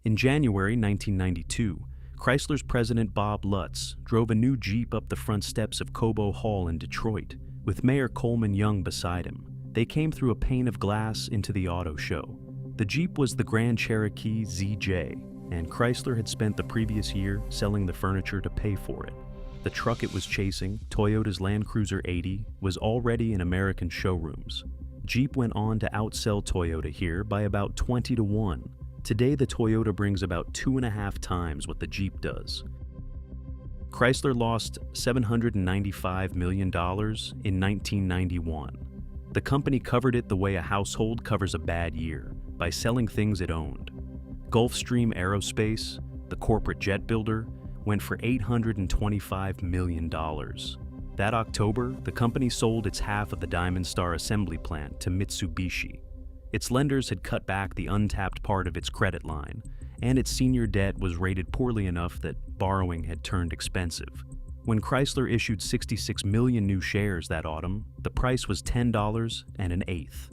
In January 1992, Chrysler's president Bob Lutz drove a new Jeep up the front steps of Cobo Hall in Detroit, with Mayor Coleman Young beside him. They came through a pane of glass into the auto show. The Jeep was the Grand Cherokee ZJ, and Chrysler had spent the previous year selling the furniture to pay for it. The truck it was chasing, Toyota's Land Cruiser 80, was already in American showrooms. Jeep went on to outsell Toyota here by about 20-1. Today, the Toyota brings about 2.5 times what the Jeep does. Chrysler lost $795 million in 1991. The company covered it the way a household covers a bad year, by selling things it owned. Gulfstream Aerospace, the corporate jet builder, went for $825 million. That October, the company sold its half of the Diamond Star assembly plant to Mitsubishi. Its lenders had cut back the untapped part of its credit line, and its senior debt was rated poorly enough that borrowing had turned expensive. When Chrysler issued 66 million new shares that autumn, the price was $10.125.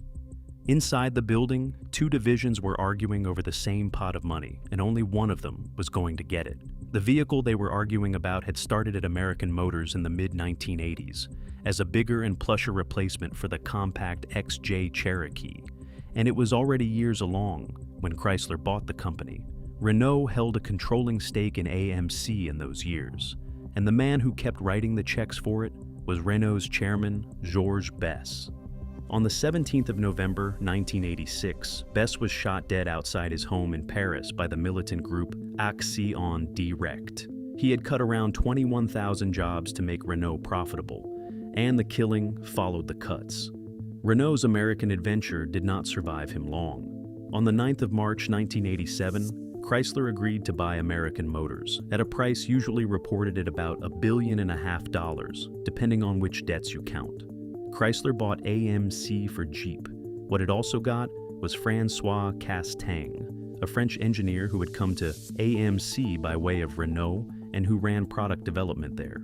Inside the building, two divisions were arguing over the same pot of money, and only one of them was going to get it. The vehicle they were arguing about had started at American Motors in the mid-1980s as a bigger and plusher replacement for the compact XJ Cherokee, and it was already years along when Chrysler bought the company. Renault held a controlling stake in AMC in those years, and the man who kept writing the checks for it was Renault's chairman, Georges Besse. On the 17th of November 1986, Besse was shot dead outside his home in Paris by the militant group Action Directe. He had cut around 21,000 jobs to make Renault profitable, and the killing followed the cuts. Renault's American adventure did not survive him long. On the 9th of March 1987, Chrysler agreed to buy American Motors at a price usually reported at about $1.5 billion, depending on which debts you count. Chrysler bought AMC for Jeep. What it also got was François Castaing, a French engineer who had come to AMC by way of Renault and who ran product development there.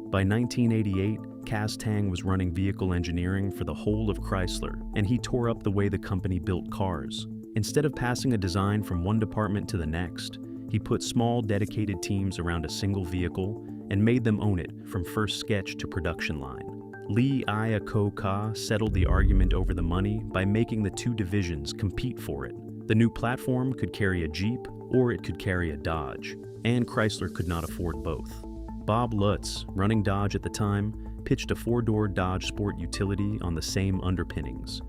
By 1988, Castaing was running vehicle engineering for the whole of Chrysler, and he tore up the way the company built cars. Instead of passing a design from one department to the next, he put small, dedicated teams around a single vehicle and made them own it from first sketch to production line. Lee Iacocca settled the argument over the money by making the two divisions compete for it. The new platform could carry a Jeep or it could carry a Dodge, and Chrysler could not afford both. Bob Lutz, running Dodge at the time, pitched a four-door Dodge Sport utility on the same underpinnings.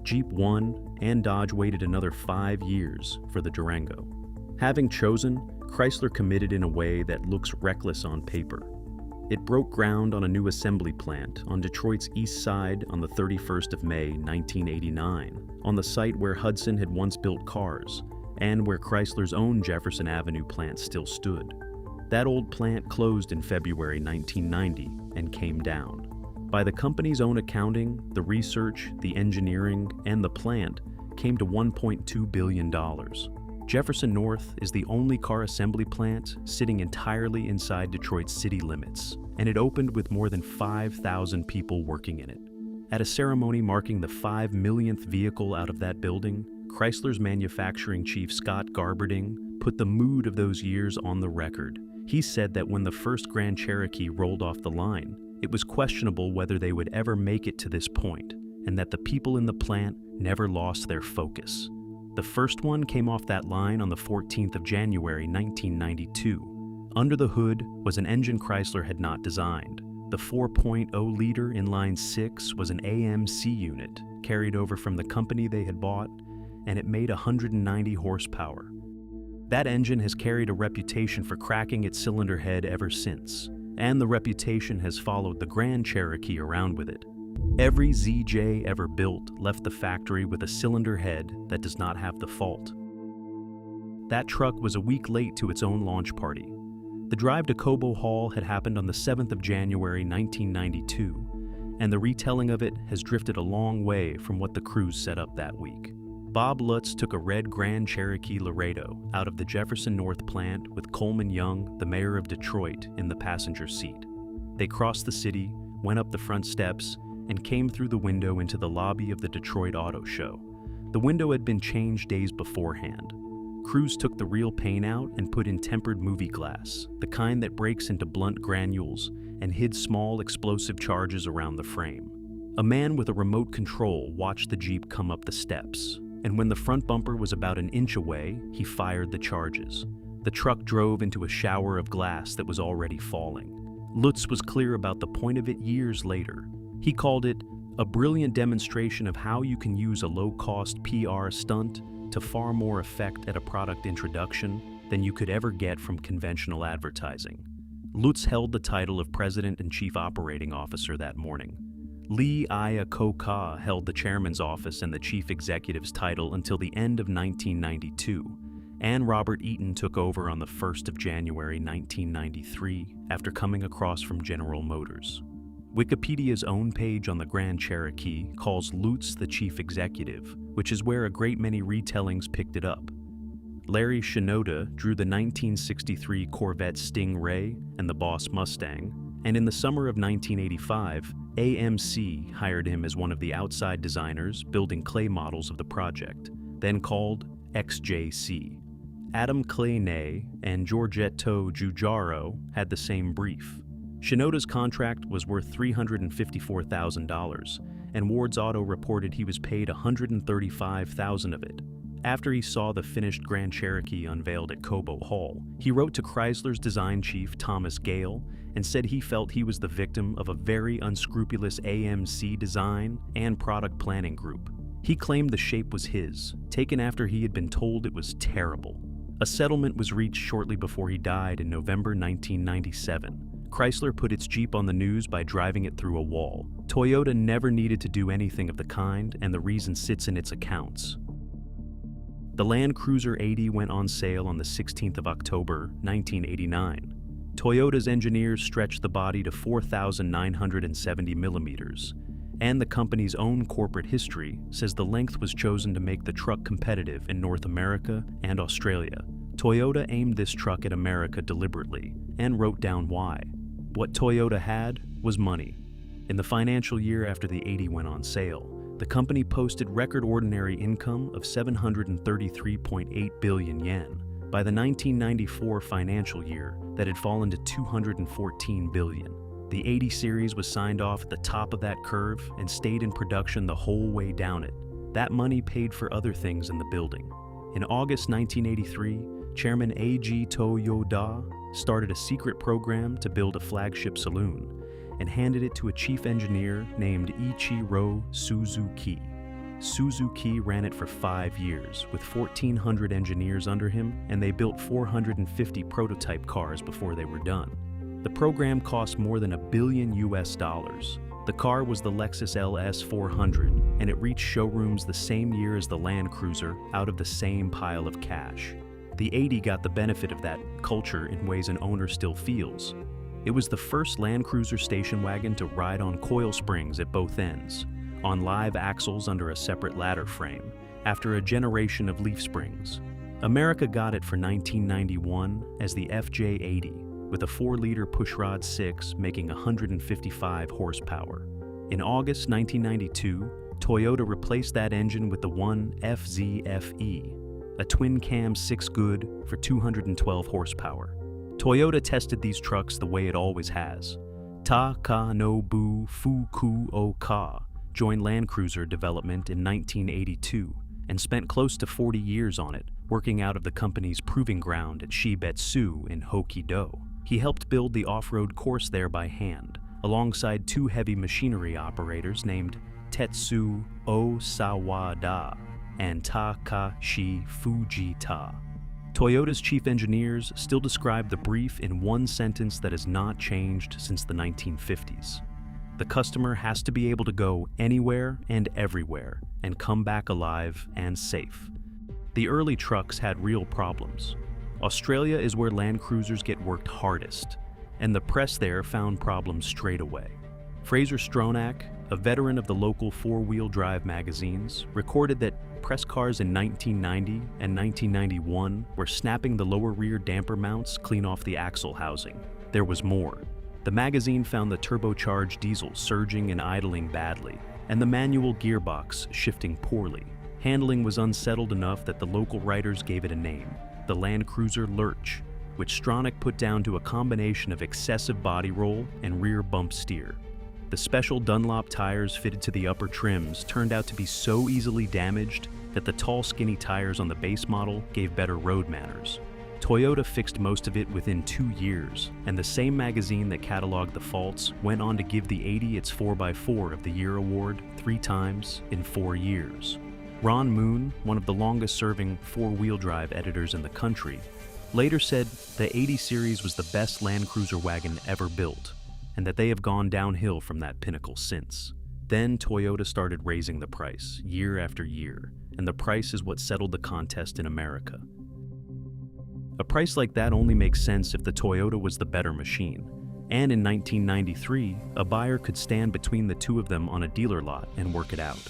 Jeep won, and Dodge waited another 5 years for the Durango. Having chosen, Chrysler committed in a way that looks reckless on paper. It broke ground on a new assembly plant on Detroit's east side on the 31st of May, 1989, on the site where Hudson had once built cars, and where Chrysler's own Jefferson Avenue plant still stood. That old plant closed in February 1990 and came down. By the company's own accounting, the research, the engineering, and the plant came to $1.2 billion. Jefferson North is the only car assembly plant sitting entirely inside Detroit's city limits, and it opened with more than 5,000 people working in it. At a ceremony marking the 5 millionth vehicle out of that building, Chrysler's manufacturing chief Scott Garberding put the mood of those years on the record. He said that when the first Grand Cherokee rolled off the line, it was questionable whether they would ever make it to this point, and that the people in the plant never lost their focus. The first one came off that line on the 14th of January 1992. Under the hood was an engine Chrysler had not designed. The 4.0-liter inline 6 was an AMC unit carried over from the company they had bought, and it made 190 horsepower. That engine has carried a reputation for cracking its cylinder head ever since, and the reputation has followed the Grand Cherokee around with it. Every ZJ ever built left the factory with a cylinder head that does not have the fault. That truck was a week late to its own launch party. The drive to Cobo Hall had happened on the 7th of January 1992, and the retelling of it has drifted a long way from what the crews set up that week. Bob Lutz took a red Grand Cherokee Laredo out of the Jefferson North plant with Coleman Young, the mayor of Detroit, in the passenger seat. They crossed the city, went up the front steps, and came through the window into the lobby of the Detroit Auto Show. The window had been changed days beforehand. crews took the real paint out and put in tempered movie glass, the kind that breaks into blunt granules, and hid small explosive charges around the frame. A man with a remote control watched the Jeep come up the steps, and when the front bumper was about an inch away, he fired the charges. The truck drove into a shower of glass that was already falling. Lutz was clear about the point of it years later. He called it a brilliant demonstration of how you can use a low-cost PR stunt to far more effect at a product introduction than you could ever get from conventional advertising. Lutz held the title of President and Chief Operating Officer that morning. Lee Iacocca held the chairman's office and the chief executive's title until the end of 1992, and Robert Eaton took over on the 1st of January 1993 after coming across from General Motors. Wikipedia's own page on the Grand Cherokee calls Lutz the chief executive, which is where a great many retellings picked it up. Larry Shinoda drew the 1963 Corvette Stingray and the Boss Mustang, and in the summer of 1985, AMC hired him as one of the outside designers building clay models of the project, then called XJC. Adam Clay-Ney and Giorgetto Giugiaro had the same brief. Shinoda's contract was worth $354,000, and Ward's Auto reported he was paid $135,000 of it. After he saw the finished Grand Cherokee unveiled at Cobo Hall, he wrote to Chrysler's design chief Thomas Gale and said he felt he was the victim of a very unscrupulous AMC design and product planning group. He claimed the shape was his, taken after he had been told it was terrible. A settlement was reached shortly before he died in November 1997. Chrysler put its Jeep on the news by driving it through a wall. Toyota never needed to do anything of the kind, and the reason sits in its accounts. The Land Cruiser 80 went on sale on the 16th of October, 1989. Toyota's engineers stretched the body to 4,970 millimeters, and the company's own corporate history says the length was chosen to make the truck competitive in North America and Australia. Toyota aimed this truck at America deliberately and wrote down why. What Toyota had was money. In the financial year after the 80 went on sale, the company posted record ordinary income of 733.8 billion yen. By the 1994 financial year, that had fallen to 214 billion. The 80 series was signed off at the top of that curve and stayed in production the whole way down it. That money paid for other things in the building. In August 1983, Chairman A.G. Toyoda started a secret program to build a flagship saloon and handed it to a chief engineer named Ichiro Suzuki. Suzuki ran it for 5 years with 1,400 engineers under him, and they built 450 prototype cars before they were done. The program cost more than $1 billion. The car was the Lexus LS 400, and it reached showrooms the same year as the Land Cruiser out of the same pile of cash. The 80 got the benefit of that culture in ways an owner still feels. It was the first Land Cruiser station wagon to ride on coil springs at both ends, on live axles under a separate ladder frame, after a generation of leaf springs. America got it for 1991 as the FJ80, with a 4-liter pushrod 6 making 155 horsepower. In August 1992, Toyota replaced that engine with the 1FZ-FE, a twin-cam 6-good for 212 horsepower. Toyota tested these trucks the way it always has. Takanobu Fukuoka joined Land Cruiser development in 1982 and spent close to 40 years on it, working out of the company's proving ground at Shibetsu in Hokkaido. He helped build the off-road course there by hand, alongside 2 heavy machinery operators named Tetsu Osawada and Takashi Fujita. Toyota's chief engineers still describe the brief in one sentence that has not changed since the 1950s. The customer has to be able to go anywhere and everywhere and come back alive and safe. The early trucks had real problems. Australia is where Land Cruisers get worked hardest, and the press there found problems straight away. Fraser Stronach, a veteran of the local 4-wheel drive magazines, recorded that press cars in 1990 and 1991 were snapping the lower rear damper mounts clean off the axle housing. There was more. The magazine found the turbocharged diesel surging and idling badly, and the manual gearbox shifting poorly. Handling was unsettled enough that the local writers gave it a name, the Land Cruiser Lurch, which Stronach put down to a combination of excessive body roll and rear bump steer. The special Dunlop tires fitted to the upper trims turned out to be so easily damaged that the tall, skinny tires on the base model gave better road manners. Toyota fixed most of it within 2 years, and the same magazine that cataloged the faults went on to give the 80 its 4x4 of the Year award 3 times in 4 years. Ron Moon, one of the longest-serving four-wheel drive editors in the country, later said the 80 series was the best Land Cruiser wagon ever built, and that they have gone downhill from that pinnacle since. Then Toyota started raising the price, year after year, and the price is what settled the contest in America. A price like that only makes sense if the Toyota was the better machine. And in 1993, a buyer could stand between the two of them on a dealer lot and work it out.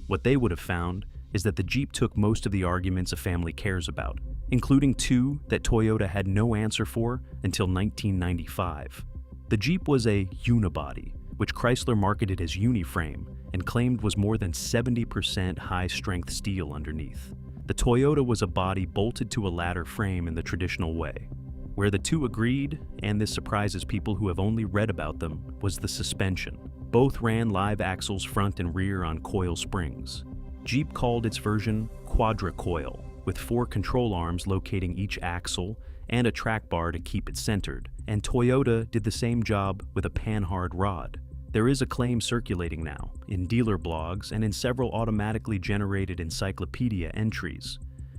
What they would have found is that the Jeep took most of the arguments a family cares about, including 2 that Toyota had no answer for until 1995. The Jeep was a unibody, which Chrysler marketed as uniframe and claimed was more than 70% high-strength steel underneath. The Toyota was a body bolted to a ladder frame in the traditional way. Where the two agreed, and this surprises people who have only read about them, was the suspension. Both ran live axles front and rear on coil springs. Jeep called its version quadra-coil, with 4 control arms locating each axle and a track bar to keep it centered, and Toyota did the same job with a panhard rod. There is a claim circulating now, in dealer blogs and in several automatically generated encyclopedia entries,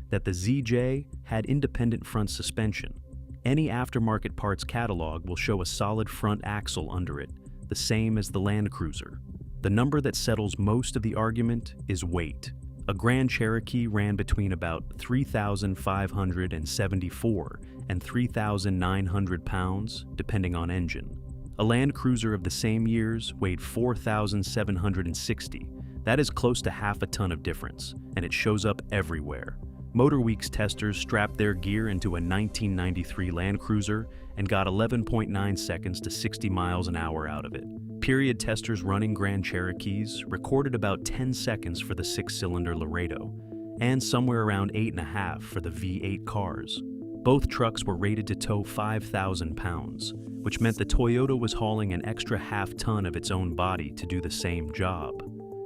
that the ZJ had independent front suspension. Any aftermarket parts catalog will show a solid front axle under it, the same as the Land Cruiser. The number that settles most of the argument is weight. A Grand Cherokee ran between about 3,574 and 3,900 pounds, depending on engine. A Land Cruiser of the same years weighed 4,760. That is close to half a ton of difference, and it shows up everywhere. MotorWeek's testers strapped their gear into a 1993 Land Cruiser and got 11.9 seconds to 60 miles an hour out of it. Period testers running Grand Cherokees recorded about 10 seconds for the 6-cylinder Laredo, and somewhere around 8.5 for the V8 cars. Both trucks were rated to tow 5,000 pounds, which meant the Toyota was hauling an extra half-ton of its own body to do the same job.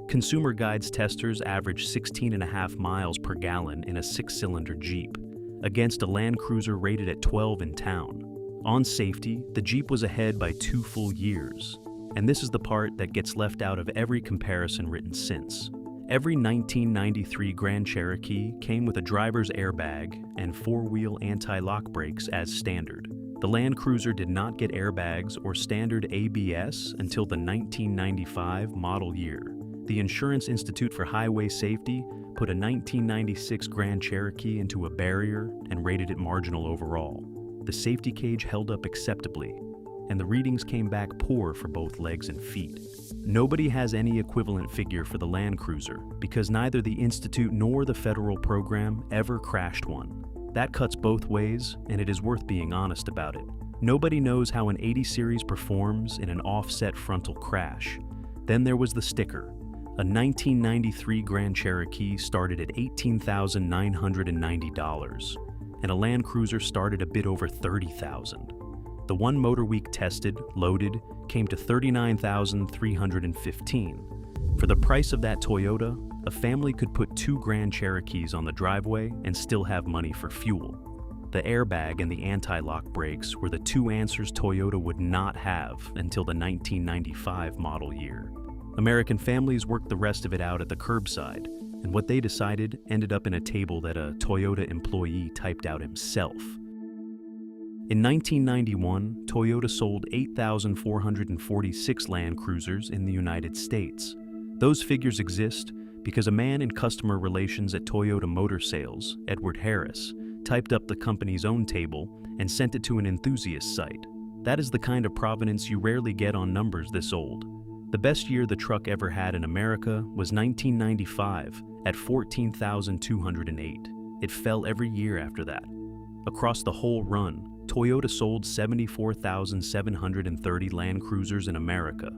Consumer Guide's testers averaged 16.5 miles per gallon in a 6-cylinder Jeep, against a Land Cruiser rated at 12 in town. On safety, the Jeep was ahead by 2 full years, and this is the part that gets left out of every comparison written since. Every 1993 Grand Cherokee came with a driver's airbag and 4-wheel anti-lock brakes as standard. The Land Cruiser did not get airbags or standard ABS until the 1995 model year. The Insurance Institute for Highway Safety put a 1996 Grand Cherokee into a barrier and rated it marginal overall. The safety cage held up acceptably, and the readings came back poor for both legs and feet. Nobody has any equivalent figure for the Land Cruiser because neither the Institute nor the federal program ever crashed one. That cuts both ways, and it is worth being honest about it. Nobody knows how an 80 series performs in an offset frontal crash. Then there was the sticker. A 1993 Grand Cherokee started at $18,990, and a Land Cruiser started a bit over $30,000. The one MotorWeek tested, loaded, came to $39,315. For the price of that Toyota, a family could put 2 Grand Cherokees on the driveway and still have money for fuel. The airbag and the anti-lock brakes were the 2 answers Toyota would not have until the 1995 model year. American families worked the rest of it out at the curbside, and what they decided ended up in a table that a Toyota employee typed out himself. In 1991, Toyota sold 8,446 Land Cruisers in the United States. Those figures exist because a man in customer relations at Toyota Motor Sales, Edward Harris, typed up the company's own table and sent it to an enthusiast site. That is the kind of provenance you rarely get on numbers this old. The best year the truck ever had in America was 1995 at 14,208. It fell every year after that. Across the whole run, Toyota sold 74,730 Land Cruisers in America.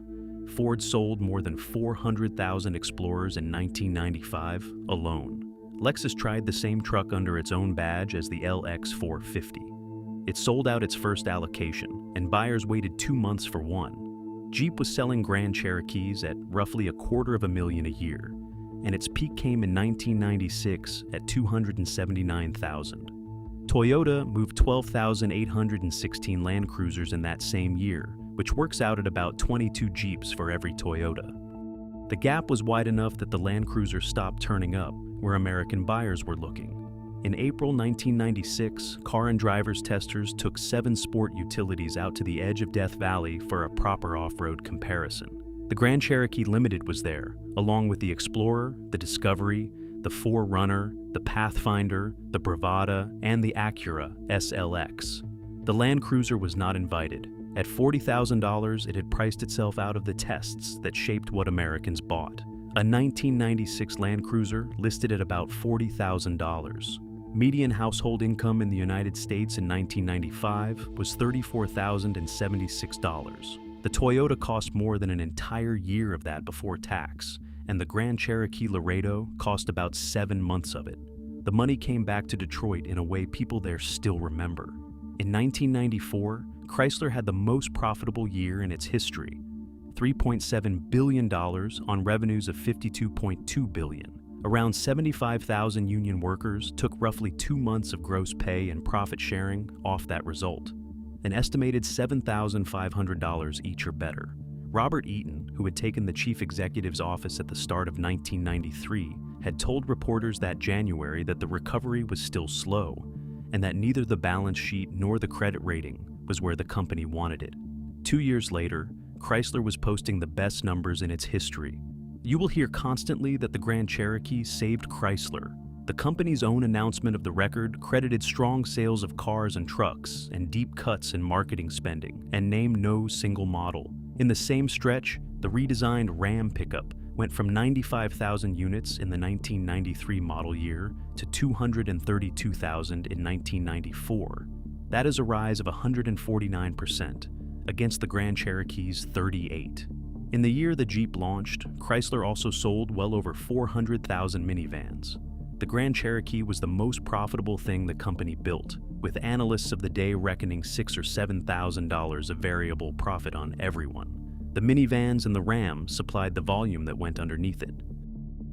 Ford sold more than 400,000 Explorers in 1995 alone. Lexus tried the same truck under its own badge as the LX450. It sold out its first allocation, and buyers waited 2 months for one. Jeep was selling Grand Cherokees at roughly $250,000 a year, and its peak came in 1996 at $279,000. Toyota moved 12,816 Land Cruisers in that same year, which works out at about 22 Jeeps for every Toyota. The gap was wide enough that the Land Cruiser stopped turning up where American buyers were looking. In April 1996, car and drivers testers took 7 sport utilities out to the edge of Death Valley for a proper off-road comparison. The Grand Cherokee Limited was there, along with the Explorer, the Discovery, the 4Runner, the Pathfinder, the Bravada, and the Acura SLX. The Land Cruiser was not invited. At $40,000, it had priced itself out of the tests that shaped what Americans bought. A 1996 Land Cruiser listed at about $40,000. Median household income in the United States in 1995 was $34,076. The Toyota cost more than an entire year of that before tax, and the Grand Cherokee Laredo cost about 7 months of it. The money came back to Detroit in a way people there still remember. In 1994, Chrysler had the most profitable year in its history, $3.7 billion on revenues of $52.2 billion. Around 75,000 union workers took roughly 2 months of gross pay and profit sharing off that result. An estimated $7,500 each or better. Robert Eaton, who had taken the chief executive's office at the start of 1993, had told reporters that January that the recovery was still slow, and that neither the balance sheet nor the credit rating was where the company wanted it. 2 years later, Chrysler was posting the best numbers in its history. You will hear constantly that the Grand Cherokee saved Chrysler. The company's own announcement of the record credited strong sales of cars and trucks and deep cuts in marketing spending, and named no single model. In the same stretch, the redesigned Ram pickup went from 95,000 units in the 1993 model year to 232,000 in 1994. That is a rise of 149%, against the Grand Cherokee's 38. In the year the Jeep launched, Chrysler also sold well over 400,000 minivans. The Grand Cherokee was the most profitable thing the company built, with analysts of the day reckoning $6,000 or $7,000 of variable profit on everyone. The minivans and the Ram supplied the volume that went underneath it.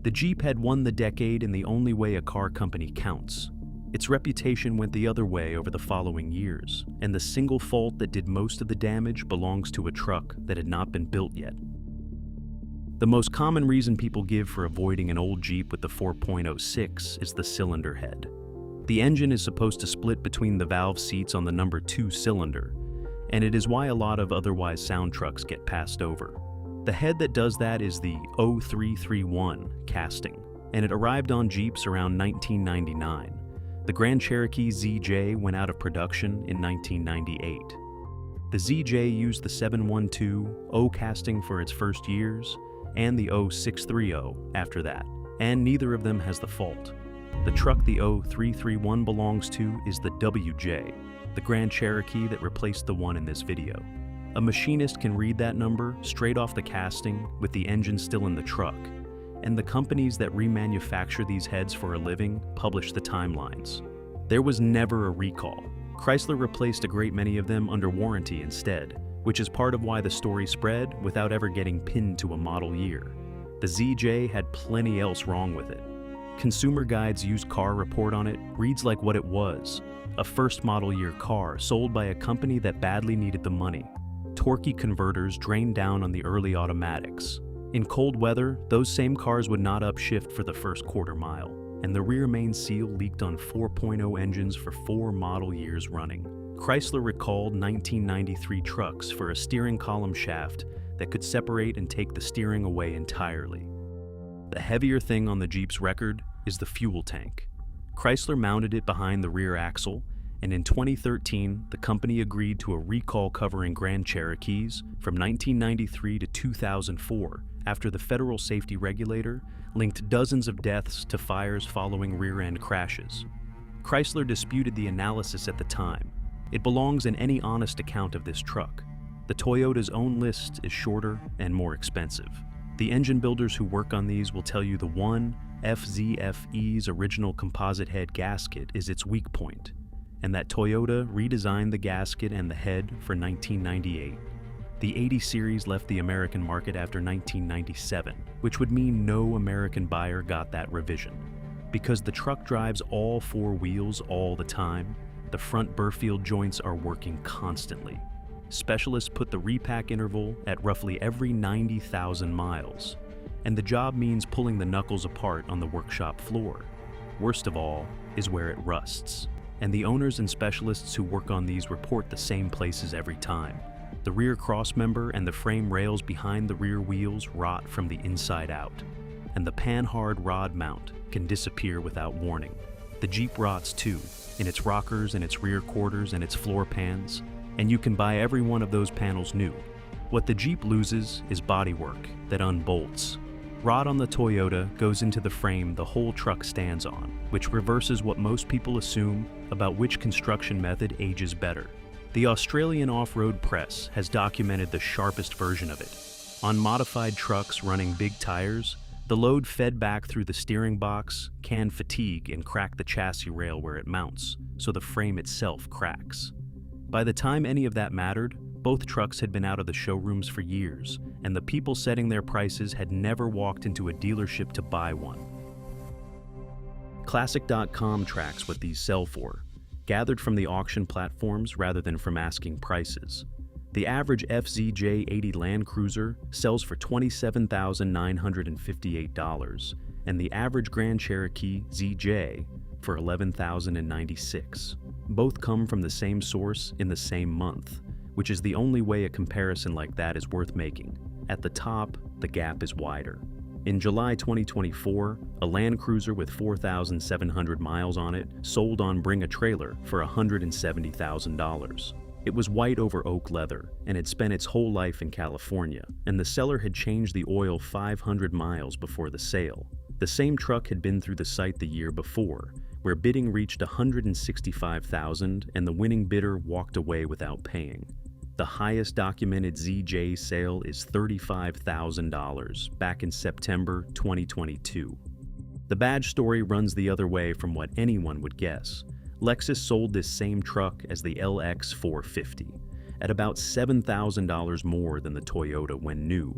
The Jeep had won the decade in the only way a car company counts. Its reputation went the other way over the following years, and the single fault that did most of the damage belongs to a truck that had not been built yet. The most common reason people give for avoiding an old Jeep with the 4.06 is the cylinder head. The engine is supposed to split between the valve seats on the number 2 cylinder, and it is why a lot of otherwise sound trucks get passed over. The head that does that is the 0331 casting, and it arrived on Jeeps around 1999. The Grand Cherokee ZJ went out of production in 1998. The ZJ used the 712 O casting for its first years, and the 0630 after that, and neither of them has the fault. The truck the 0331 belongs to is the WJ, the Grand Cherokee that replaced the one in this video. A machinist can read that number straight off the casting with the engine still in the truck, and the companies that remanufacture these heads for a living publish the timelines. There was never a recall. Chrysler replaced a great many of them under warranty instead, which is part of why the story spread without ever getting pinned to a model year. The ZJ had plenty else wrong with it. Consumer Guide's used car report on it reads like what it was, a first model year car sold by a company that badly needed the money. Torquey converters drained down on the early automatics. In cold weather, those same cars would not upshift for the first quarter mile, and the rear main seal leaked on 4.0 engines for 4 model years running. Chrysler recalled 1993 trucks for a steering column shaft that could separate and take the steering away entirely. The heavier thing on the Jeep's record is the fuel tank. Chrysler mounted it behind the rear axle, and in 2013, the company agreed to a recall covering Grand Cherokees from 1993 to 2004 after the federal safety regulator linked dozens of deaths to fires following rear-end crashes. Chrysler disputed the analysis at the time. It belongs in any honest account of this truck. The Toyota's own list is shorter and more expensive. The engine builders who work on these will tell you the one FZFE's original composite head gasket is its weak point, and that Toyota redesigned the gasket and the head for 1998. The 80 series left the American market after 1997, which would mean no American buyer got that revision. Because the truck drives all four wheels all the time, the front Burfield joints are working constantly. Specialists put the repack interval at roughly every 90,000 miles, and the job means pulling the knuckles apart on the workshop floor. Worst of all is where it rusts, and the owners and specialists who work on these report the same places every time. The rear crossmember and the frame rails behind the rear wheels rot from the inside out, and the panhard rod mount can disappear without warning. The Jeep rots too, in its rockers and its rear quarters and its floor pans, and you can buy every one of those panels new. What the Jeep loses is bodywork that unbolts. Rod on the Toyota goes into the frame the whole truck stands on, which reverses what most people assume about which construction method ages better. The Australian off-road press has documented the sharpest version of it. On modified trucks running big tires, the load fed back through the steering box can fatigue and crack the chassis rail where it mounts, so the frame itself cracks. By the time any of that mattered, both trucks had been out of the showrooms for years, and the people setting their prices had never walked into a dealership to buy one. Classic.com tracks what these sell for, gathered from the auction platforms rather than from asking prices. The average FZJ80 Land Cruiser sells for $27,958, and the average Grand Cherokee ZJ for $11,096. Both come from the same source in the same month, which is the only way a comparison like that is worth making. At the top, the gap is wider. In July 2024, a Land Cruiser with 4,700 miles on it sold on Bring a Trailer for $170,000. It was white over oak leather, and had spent its whole life in California, and the seller had changed the oil 500 miles before the sale. The same truck had been through the site the year before, where bidding reached $165,000 and the winning bidder walked away without paying. The highest documented ZJ sale is $35,000 back in September 2022. The badge story runs the other way from what anyone would guess. Lexus sold this same truck as the LX 450 at about $7,000 more than the Toyota when new,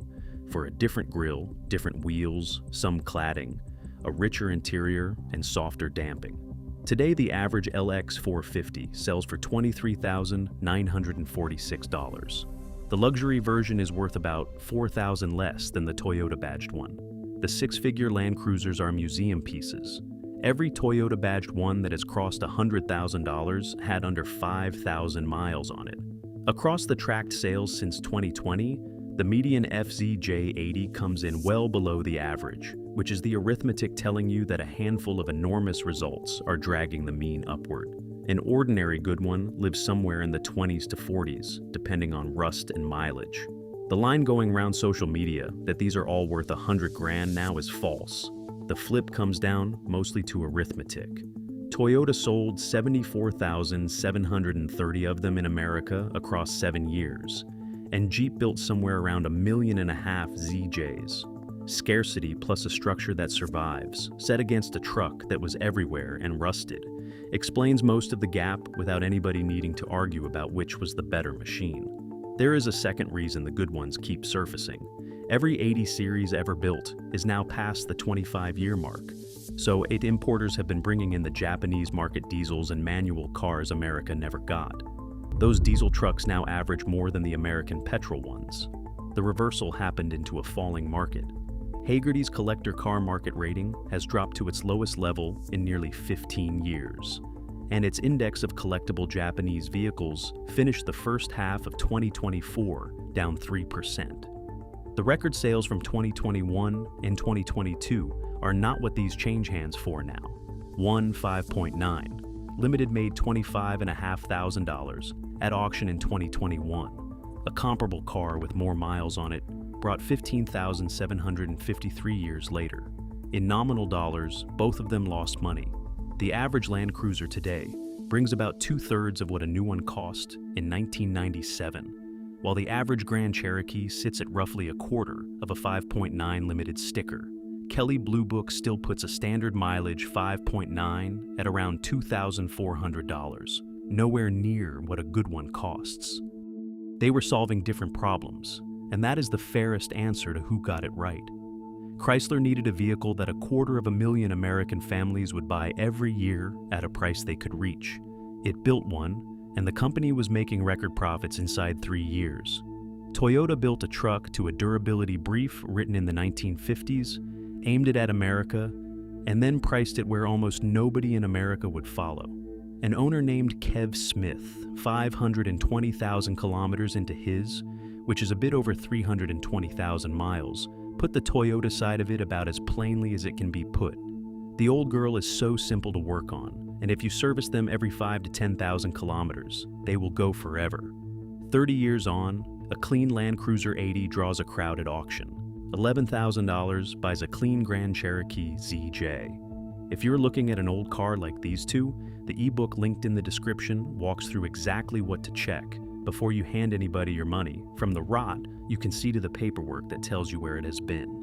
for a different grille, different wheels, some cladding, a richer interior, and softer damping. Today, the average LX 450 sells for $23,946. The luxury version is worth about $4,000 less than the Toyota badged one. The six-figure Land Cruisers are museum pieces. Every Toyota badged one that has crossed $100,000 had under 5,000 miles on it. Across the tracked sales since 2020, the median FZJ80 comes in well below the average, which is the arithmetic telling you that a handful of enormous results are dragging the mean upward. An ordinary good one lives somewhere in the 20s to 40s, depending on rust and mileage. The line going around social media that these are all worth $100,000 now is false. The flip comes down mostly to arithmetic. Toyota sold 74,730 of them in America across 7 years, and Jeep built somewhere around 1.5 million ZJs. Scarcity plus a structure that survives, set against a truck that was everywhere and rusted, explains most of the gap without anybody needing to argue about which was the better machine. There is a second reason the good ones keep surfacing. Every 80 series ever built is now past the 25-year mark, so 8 importers have been bringing in the Japanese market diesels and manual cars America never got. Those diesel trucks now average more than the American petrol ones. The reversal happened into a falling market. Hagerty's collector car market rating has dropped to its lowest level in nearly 15 years, and its index of collectible Japanese vehicles finished the first half of 2024 down 3%. The record sales from 2021 and 2022 are not what these change hands for now. One 5.9, Limited made $25,500 at auction in 2021. A comparable car with more miles on it brought $15,753 years later. In nominal dollars, both of them lost money. The average Land Cruiser today brings about 2/3 of what a new one cost in 1997. while the average Grand Cherokee sits at roughly a quarter of a 5.9 limited sticker. Kelley Blue Book still puts a standard mileage 5.9 at around $2,400, nowhere near what a good one costs. They were solving different problems, and that is the fairest answer to who got it right. Chrysler needed a vehicle that 250,000 American families would buy every year at a price they could reach. It built one, and the company was making record profits inside 3 years. Toyota built a truck to a durability brief written in the 1950s, aimed it at America, and then priced it where almost nobody in America would follow. An owner named Kev Smith, 520,000 kilometers into his, which is a bit over 320,000 miles, put the Toyota side of it about as plainly as it can be put. The old girl is so simple to work on, and if you service them every 5 to 10,000 kilometers, they will go forever. 30 years on, a clean Land Cruiser 80 draws a crowd at auction. $11,000 buys a clean Grand Cherokee ZJ. If you're looking at an old car like these two, the ebook linked in the description walks through exactly what to check before you hand anybody your money. From the rot, you can see to the paperwork that tells you where it has been.